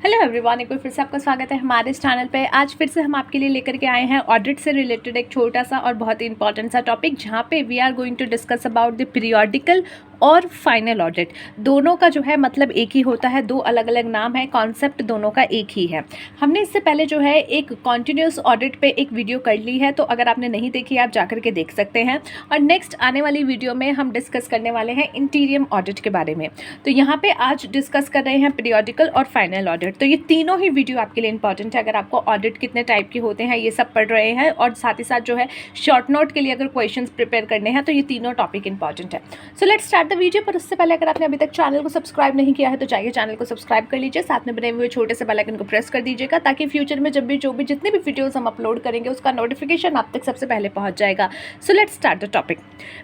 Hello everyone, एक बार फिर से आपका स्वागत है हमारे इस चैनल पे। आज फिर से हम आपके लिए लेकर के आए हैं ऑडिट से रिलेटेड एक छोटा सा और बहुत ही इंपॉर्टेंट सा टॉपिक, जहाँ पे we are going to discuss about the periodical और फाइनल ऑडिट। दोनों का जो है मतलब एक ही होता है, दो अलग अलग नाम है, कॉन्सेप्ट दोनों का एक ही है। हमने इससे पहले जो है एक कॉन्टिन्यूस ऑडिट पे एक वीडियो कर ली है, तो अगर आपने नहीं देखी आप जाकर के देख सकते हैं। और नेक्स्ट आने वाली वीडियो में हम डिस्कस करने वाले हैं इंटीरियम ऑडिट के बारे में। तो यहाँ पे आज डिस्कस कर रहे हैं पीरियोडिकल और फाइनल ऑडिट। तो ये तीनों ही वीडियो आपके लिए इंपॉर्टेंट है, अगर आपको ऑडिट कितने टाइप के होते हैं ये सब पढ़ रहे हैं, और साथ ही साथ जो है शॉर्ट नोट के लिए अगर क्वेश्चंस प्रिपेयर करने हैं, तो ये तीनों टॉपिक इंपॉर्टेंट है। So let's start the video. पर उससे पहले अगर आपने अभी तक चैनल को सब्सक्राइब नहीं किया है तो जाइए चैनल को सब्सक्राइब कर लीजिए, साथ में बने हुए छोटे से बेल आइकन को प्रेस कर दीजिएगा, ताकि फ्यूचर में जब भी जितने भी वीडियोस हम अपलोड करेंगे उसका नोटिफिकेशन आप तक सबसे पहले पहुंच जाएगा। So let's start the topic.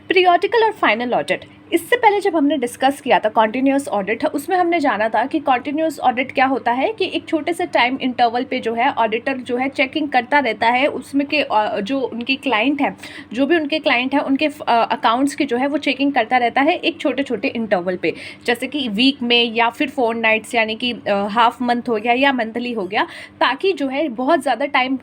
Periodical और फाइनल ऑडिट। इससे पहले जब हमने डिस्कस किया था कॉन्टिन्यूस ऑडिट, उसमें हमने जाना था कि कॉन्टिन्यूस ऑडिट क्या होता है कि एक छोटे से टाइम इंटरवल पे जो है ऑडिटर जो है चेकिंग करता रहता है, उसमें के जो उनकी क्लाइंट है, जो भी उनके क्लाइंट है उनके अकाउंट्स की जो है वो चेकिंग करता रहता है एक छोटे छोटे इंटरवल पे, जैसे कि वीक में या फिर 4 नाइट्स, यानी कि हाफ मंथ हो गया या मंथली हो गया, ताकि जो है बहुत ज़्यादा टाइम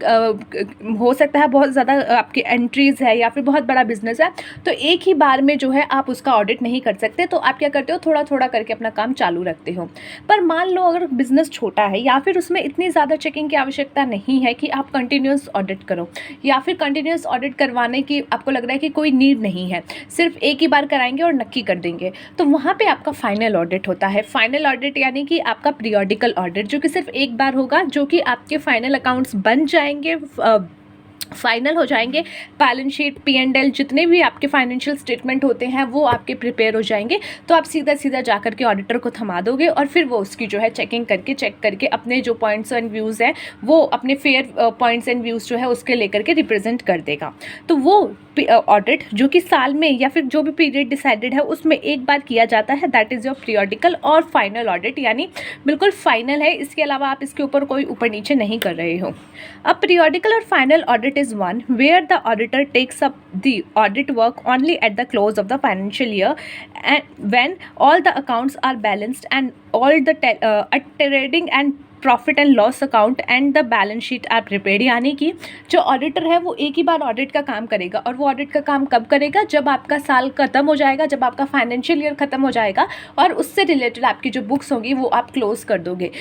हो सकता है, बहुत ज़्यादा आपकी एंट्रीज़ है या फिर बहुत बड़ा बिजनेस है, तो एक ही बार में जो है आप उसका ऑडिट नहीं कर सकते। तो आप क्या करते हो, थोड़ा थोड़ा करके अपना काम चालू रखते हो। पर मान लो अगर बिजनेस छोटा है या फिर उसमें इतनी ज़्यादा चेकिंग की आवश्यकता नहीं है कि आप कंटिन्यूस ऑडिट करो, या फिर कंटिन्यूस ऑडिट करवाने की आपको लग रहा है कि कोई नीड नहीं है, सिर्फ एक ही बार कराएंगे और नक्की कर देंगे, तो वहाँ पे आपका फाइनल ऑडिट होता है। फाइनल ऑडिट यानी कि आपका पीरियोडिकल ऑडिट, जो कि सिर्फ एक बार होगा, जो कि आपके फाइनल अकाउंट्स बन जाएंगे, फाइनल हो जाएंगे, बैलेंस शीट, P&L, जितने भी आपके फाइनेंशियल स्टेटमेंट होते हैं वो आपके प्रिपेयर हो जाएंगे। तो आप सीधा सीधा जाकर के ऑडिटर को थमा दोगे और फिर वो उसकी जो है चेक करके अपने जो पॉइंट्स एंड व्यूज़ हैं वो अपने फेयर पॉइंट्स एंड व्यूज़ जो है उसके लेकर के रिप्रेजेंट कर देगा। तो वो ऑडिट जो कि साल में या फिर जो भी पीरियड डिसाइडेड है उसमें एक बार किया जाता है, दैट इज़ योर पीरियोडिकल और फाइनल ऑडिट, यानी बिल्कुल फाइनल है, इसके अलावा आप इसके ऊपर कोई ऊपर नीचे नहीं कर रहे हो। अब पीरियोडिकल और final audit is one where the auditor takes up the audit work only at the close of the financial year, and when all the accounts are balanced and all the trading and profit and loss account and the balance sheet are prepared. यानी कि जो auditor है वो एक ही बार audit का काम करेगा, और वो ऑडिट का काम कब करेगा, जब आपका साल खत्म हो जाएगा, जब आपका फाइनेंशियल ईयर खत्म हो जाएगा और उससे रिलेटेड आपकी जो बुक्स होंगी वो आप क्लोज कर दोगे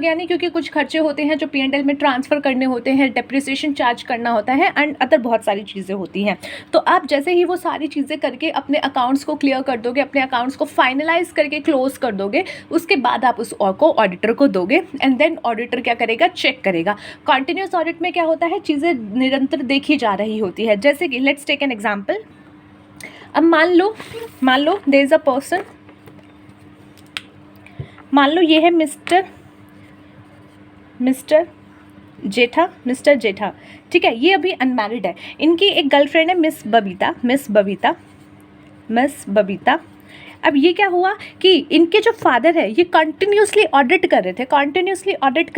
यानी क्योंकि कुछ खर्चे होते हैं जो P&L में ट्रांसफ़र करने होते हैं, डेप्रिसिएशन चार्ज करना होता है एंड अदर बहुत सारी चीज़ें होती हैं। तो आप जैसे ही वो सारी चीज़ें करके अपने अकाउंट्स को क्लियर कर दोगे, अपने अकाउंट्स को फाइनलाइज करके क्लोज कर दोगे, उसके बाद आप उस को ऑडिटर को दोगे एंड देन ऑडिटर क्या करेगा, चेक करेगा। कंटिन्यूस ऑडिट में क्या होता है, चीज़ें निरंतर देखी जा रही होती है। जैसे कि लेट्स टेक एन एग्जांपल। अब मान लो देयर इज अ पर्सन, मान लो ये है मिस्टर जेठा, ठीक है, ये अभी अनमैरिड है, इनकी एक गर्लफ्रेंड है मिस बबीता। अब ये क्या हुआ कि इनके जो फादर है ये कंटिन्यूसली ऑडिट कर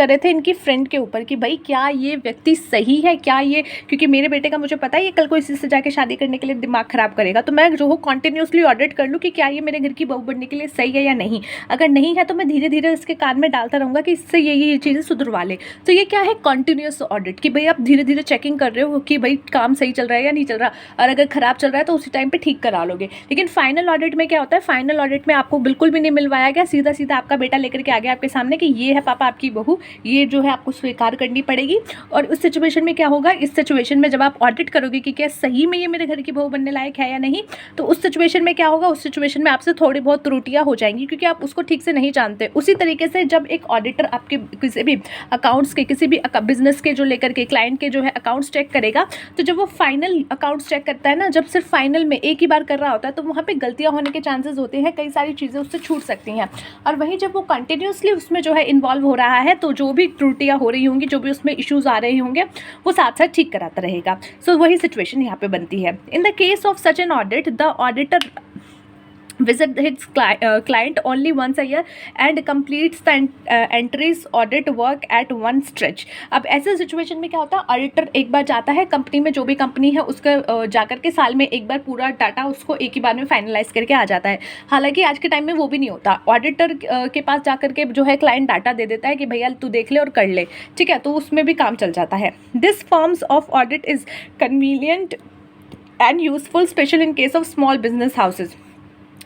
रहे थे इनकी फ्रेंड के ऊपर कि भाई क्या ये व्यक्ति सही है, क्या ये, क्योंकि मेरे बेटे का मुझे पता है ये कल को इसी से जाके शादी करने के लिए दिमाग ख़राब करेगा, तो मैं जो हूँ कंटिन्यूसली ऑडिट कर लूँ कि क्या ये मेरे घर की बहू बनने के लिए सही है या नहीं। अगर नहीं है तो मैं धीरे धीरे इसके कान में डालता रहूँगा कि इससे ये चीज़ें सुधरवा ले। तो ये क्या है, कंटिन्यूस ऑडिट, कि भाई आप धीरे धीरे चेकिंग कर रहे हो कि भाई काम सही चल रहा है या नहीं चल रहा, और अगर ख़राब चल रहा है तो उसी टाइम पर ठीक करा लोगे। लेकिन फाइनल ऑडिट में क्या होता है, फाइनल ऑडिट में आपको बिल्कुल भी नहीं मिलवाया गया, सीधा सीधा आपका बेटा लेकर के आ गया आपके सामने कि ये है पापा आपकी बहू, ये जो है आपको स्वीकार करनी पड़ेगी। और उस सिचुएशन में क्या होगा, इस सिचुएशन में जब आप ऑडिट करोगे कि क्या सही में ये मेरे घर की बहू बनने लायक है या नहीं, तो उस सिचुएशन में क्या होगा, उस सिचुएशन में आपसे थोड़ी बहुत त्रुटियां हो जाएंगी, क्योंकि आप उसको ठीक से नहीं जानते। उसी तरीके से जब एक ऑडिटर आपके किसी भी अकाउंट्स के, किसी भी बिजनेस के जो लेकर के क्लाइंट के जो है अकाउंट्स चेक करेगा, तो जब वो फाइनल अकाउंट्स चेक करता है ना, जब सिर्फ फाइनल में एक ही बार कर रहा होता है, तो वहाँ पे गलतियाँ होने के चांसेस होते हैं, कई सारी चीज़ें उससे छूट सकती हैं। और वहीं जब वो कंटिन्यूसली उसमें जो है इन्वॉल्व हो रहा है, तो जो भी त्रुटियां हो रही होंगी, जो भी उसमें इश्यूज आ रहे होंगे, वो साथ साथ ठीक कराता रहेगा। सो वही सिचुएशन यहाँ पे बनती है। In the case of such an audit, the auditor visit his client only once a year and completes the entries audit work at one stretch। अब ऐसे सिचुएशन में क्या होता है, ऑडिटर एक बार जाता है कंपनी में, जो भी कंपनी है उसका जाकर के साल में एक बार पूरा डाटा उसको एक ही बार में फाइनलाइज करके आ जाता है। हालांकि आज के टाइम में वो भी नहीं होता, ऑडिटर के पास जाकर के जो है क्लाइंट डाटा दे देता है कि भैया तू देख ले और कर ले, ठीक है, तो उसमें भी काम चल जाता है। This forms of audit is convenient and useful special in case of small business houses.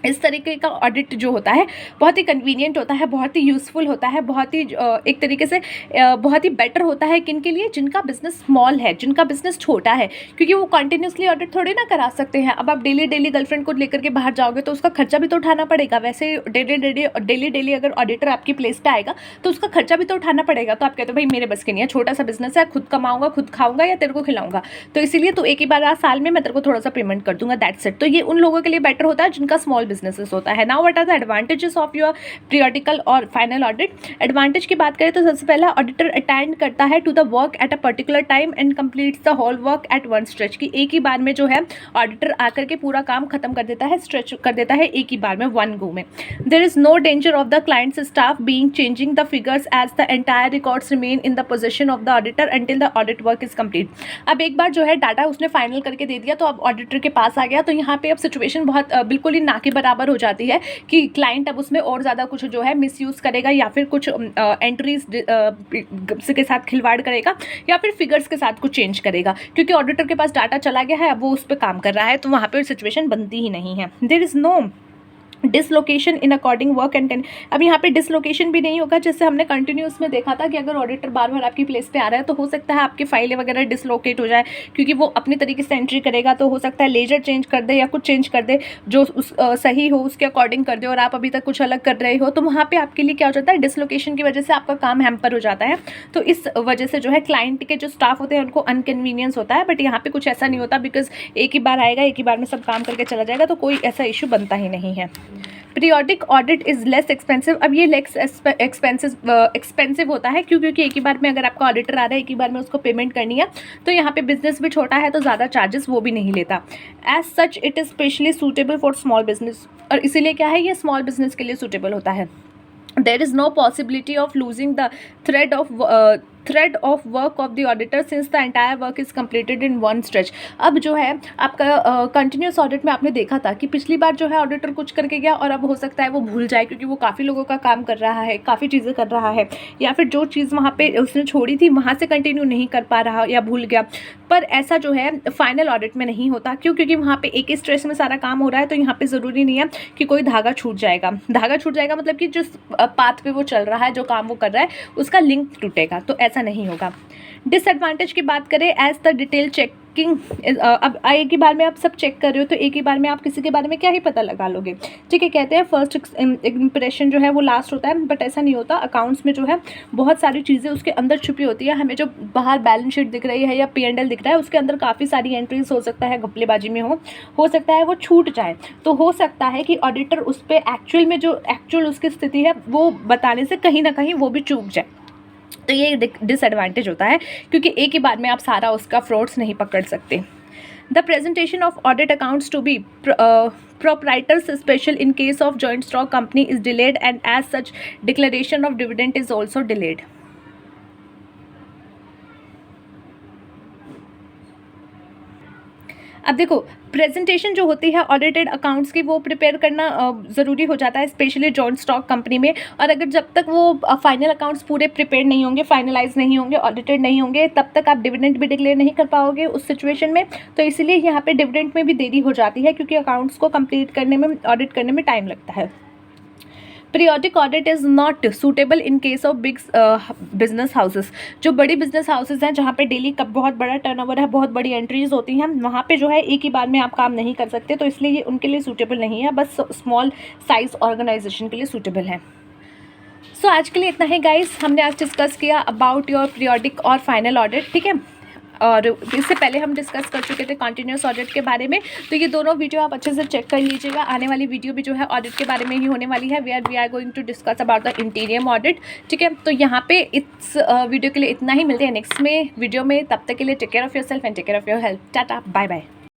इस तरीके का ऑडिट जो होता है बहुत ही कन्वीनियंट होता है, बहुत ही यूज़फुल होता है, बहुत ही एक तरीके से बहुत ही बेटर होता है किन के लिए, जिनका बिजनेस स्मॉल है, जिनका बिजनेस छोटा है, क्योंकि वो कंटिन्यूसली ऑडिट थोड़ी ना करा सकते हैं। अब आप डेली गर्लफ्रेंड को लेकर के बाहर जाओगे तो उसका खर्चा भी तो उठाना पड़ेगा। वैसे डेली अगर ऑडिटर आपकी प्लेस पे आएगा तो उसका खर्चा भी तो उठाना पड़ेगा। तो आप कहते हो भाई मेरे बस के नहीं है, छोटा सा बिजनेस है, खुद कमाऊंगा, खुद खाऊंगा या तेरे को खिलाऊंगा, तो इसीलिए तो एक ही बार साल में मैं तेरे को थोड़ा सा पेमेंट कर दूंगा, दैट्स इट। तो ये उन लोगों के लिए बेटर होता है जिनका स्मॉल बिजनेसेस होता है। Now what are the advantages of your periodical और फाइनल ऑडिट। एडवांटेज की बात करें तो सबसे पहला, ऑडिटर अटेंड करता है to the work at a particular time and completes the whole work at one stretch, की एक ही बार में जो है ऑडिटर आकर के पूरा काम खत्म कर देता है, स्ट्रेच कर देता है एक ही बार में, वन गो में। There is no danger of the client's staff being changing the figures as the entire records remain in the position of the auditor until the audit work is complete. अब एक बार जो है data उसने final करके दे दिया तो अब auditor के पास आ गया, तो यहाँ पे अब सिचुएशन बहुत बिल्कुल ही ना के बराबर हो जाती है कि क्लाइंट अब उसमें और ज़्यादा कुछ जो है मिसयूज़ करेगा या फिर कुछ एंट्रीज के साथ खिलवाड़ करेगा या फिर फिगर्स के साथ कुछ चेंज करेगा, क्योंकि ऑडिटर के पास डाटा चला गया है, अब वो उस पर काम कर रहा है, तो वहाँ पे सिचुएशन बनती ही नहीं है। There is no dislocation in according work and अब यहाँ पे डिसलोकेशन भी नहीं होगा, जैसे हमने कंटिन्यूस में देखा था कि अगर ऑडिटर बार बार आपकी प्लेस पे आ रहा है तो हो सकता है आपकी फाइलें वगैरह डिसलोकेट हो जाए, क्योंकि वो अपनी तरीके से एंट्री करेगा, तो हो सकता है लेजर चेंज कर दे या कुछ चेंज कर दे जो सही हो उसके अकॉर्डिंग कर दे और आप अभी तक कुछ अलग कर रहे हो, तो वहाँ पर आपके लिए क्या हो जाता है, डिसलोकेशन की वजह से आपका काम हैम्पर हो जाता है। तो इस वजह से जो है क्लाइंट के जो स्टाफ होते हैं उनको अनकन्वीनियंस होता है, बट यहाँ पर कुछ ऐसा नहीं होता, बिकॉज एक ही बार आएगा, एक ही बार में सब काम करके चला जाएगा, तो कोई ऐसा इशू बनता ही नहीं है। Periodic audit is less expensive. अब ये लेस एक्सपेंसिव होता है क्यों, क्योंकि एक ही बार में अगर आपका ऑडिटर आ रहा है, एक ही बार में उसको पेमेंट करनी है, तो यहाँ पे बिजनेस भी छोटा है तो ज़्यादा चार्जेस वो भी नहीं लेता। As such it is specially suitable for small business, और इसीलिए क्या है, ये स्मॉल बिजनेस के लिए सूटेबल होता है। There is no possibility of losing the thread of work of the auditor since the entire work is completed in one stretch। अब जो है आपका कंटिन्यूस ऑडिट में आपने देखा था कि पिछली बार जो है ऑडिटर कुछ करके गया और अब हो सकता है वो भूल जाए, क्योंकि वो काफ़ी लोगों का काम कर रहा है, काफ़ी चीज़ें कर रहा है, या फिर जो चीज़ वहाँ पे उसने छोड़ी थी वहाँ से कंटिन्यू नहीं कर पा रहा या भूल गया। पर ऐसा जो है फाइनल ऑडिट में नहीं होता, क्यों, क्योंकि वहाँ पे एक ही स्ट्रेस में सारा काम हो रहा है, तो यहाँ पे ज़रूरी नहीं है कि कोई धागा छूट जाएगा। धागा छूट जाएगा मतलब कि जिस पाथ पे वो चल रहा है, जो काम वो कर रहा है, उसका लिंक टूटेगा, तो ऐसा नहीं होगा। डिसएडवांटेज की बात करें, एज द डिटेल चेकिंग, अब एक ही बार में आप सब चेक कर रहे हो तो एक ही बार में आप किसी के बारे में क्या ही पता लगा लोगे, ठीक है। कहते हैं फर्स्ट इंप्रेशन जो है वो लास्ट होता है, बट ऐसा नहीं होता। अकाउंट्स में जो है बहुत सारी चीज़ें उसके अंदर छुपी होती है, हमें जो बाहर बैलेंस शीट दिख रही है या P&L दिख रहा है, उसके अंदर काफ़ी सारी एंट्रीज हो सकता है घपलेबाजी में हो सकता है वो छूट जाए, तो हो सकता है कि ऑडिटर उस पर एक्चुअल में जो एक्चुअल उसकी स्थिति है वो बताने से कहीं ना कहीं वो भी चूक जाए, तो ये डिसएडवांटेज होता है, क्योंकि एक ही बार में आप सारा उसका फ्रॉड्स नहीं पकड़ सकते। The presentation of audit accounts to be proprietors special in case of joint stock company is delayed and as such declaration of dividend is also delayed। अब देखो प्रेजेंटेशन जो होती है ऑडिटेड अकाउंट्स की वो प्रिपेयर करना ज़रूरी हो जाता है, स्पेशली जॉइंट स्टॉक कंपनी में, और अगर जब तक वो फाइनल अकाउंट्स पूरे प्रिपेयर नहीं होंगे, फाइनलाइज नहीं होंगे, ऑडिटेड नहीं होंगे, तब तक आप डिविडेंड भी डिक्लेयर नहीं कर पाओगे उस सिचुएशन में, तो इसीलिए यहाँ पे डिविडेंड में भी देरी हो जाती है, क्योंकि अकाउंट्स को कंप्लीट करने में, ऑडिट करने में टाइम लगता है। Periodic audit is not suitable in case of big business houses. जो बड़ी बिजनेस हाउसेस हैं जहाँ पे डेली का बहुत बड़ा टर्नओवर है, बहुत बड़ी एंट्रीज होती हैं, वहाँ पे जो है एक ही बार में आप काम नहीं कर सकते, तो इसलिए ये उनके लिए सूटेबल नहीं है, बस स्मॉल साइज ऑर्गेनाइजेशन के लिए सूटेबल है। सो आज के लिए इतना ही गाइस, हमने आज डिस्कस किया अबाउट योर पीरियोडिक और फाइनल ऑडिट, ठीक है। और इससे पहले हम डिस्कस कर चुके थे कॉन्टिन्यूस ऑडिट के बारे में, तो ये दोनों वीडियो आप अच्छे से चेक कर लीजिएगा। आने वाली वीडियो भी जो है ऑडिट के बारे में ही होने वाली है, we are going to discuss about the interim audit, ठीक है। तो यहाँ पे इस वीडियो के लिए इतना ही, मिलते हैं नेक्स्ट में वीडियो में, तब तक के लिए take care of yourself and take care of your health. Tata, bye bye.